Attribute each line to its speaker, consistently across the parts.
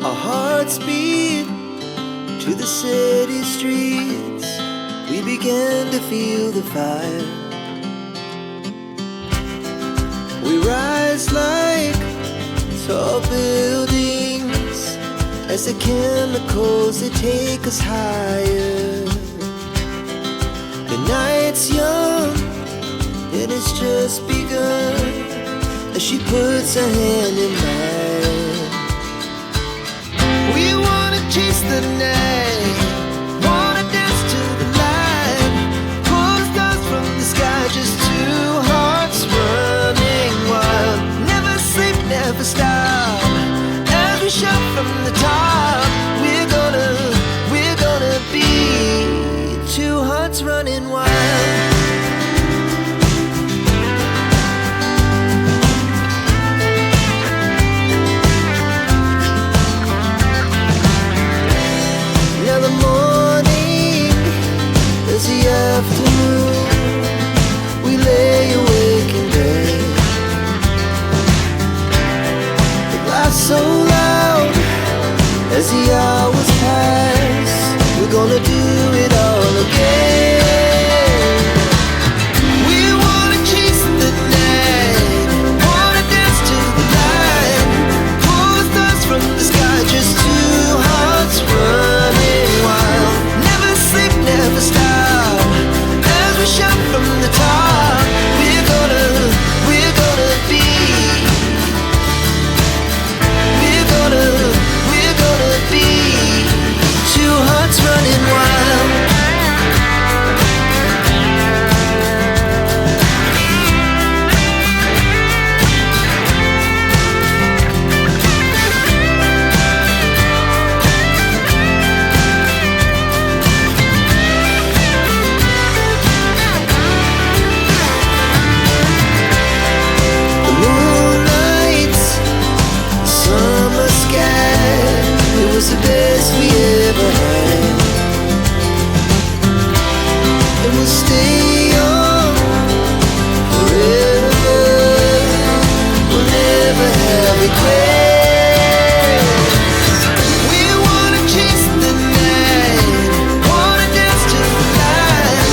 Speaker 1: Our hearts beat to the city streets. We began to feel the fire. We rise like tall buildings as the chemicals, they take us higher. The night's young and it's just begun as she puts her hand in mine. We wanna chase the night, wanna dance to the light, pull stars from the sky, just two hearts running wild. Never sleep, never stop, as we shout from the top. We're gonna be two hearts running wild. Afternoon, we lay awake in bed. The glass so loud as the hours pass. We're gonna do it all again. We wanna chase the night, wanna dance to the light, pull stars from the sky, just two hearts running wild. Never sleep, never stop, shout from the top. We're gonna be. We're gonna be two hearts running wild. The best we ever had, and we'll stay on forever. We'll never have regrets. We wanna chase the night, wanna dance to the light,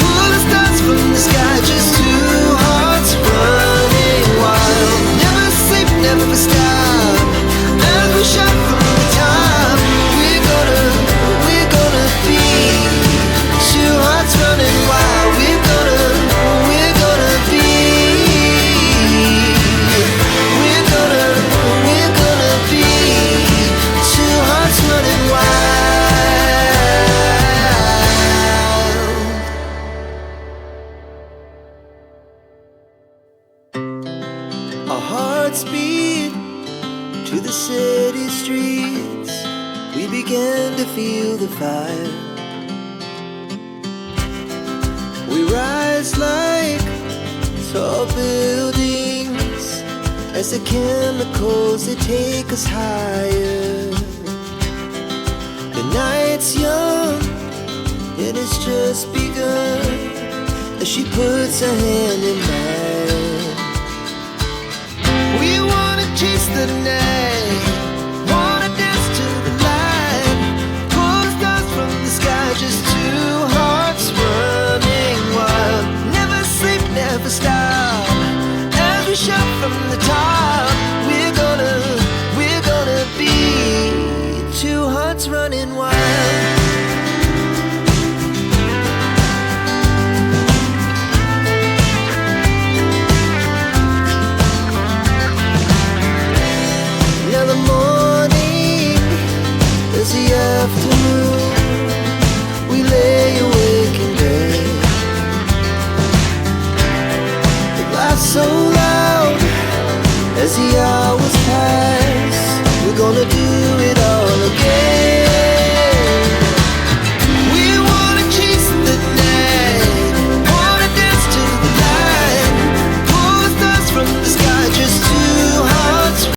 Speaker 1: pull the stars from the sky, just two hearts running wild. Never sleep, never stop, as we shout from the top. Running wild, we're gonna be. We're gonna be two hearts running wild. Our hearts beat to the city streets. We began to feel the fire. We rise like tall buildings as the chemicals, they take us higher. The night's young and it's just begun as she puts her hand in mine. We wanna chase the night,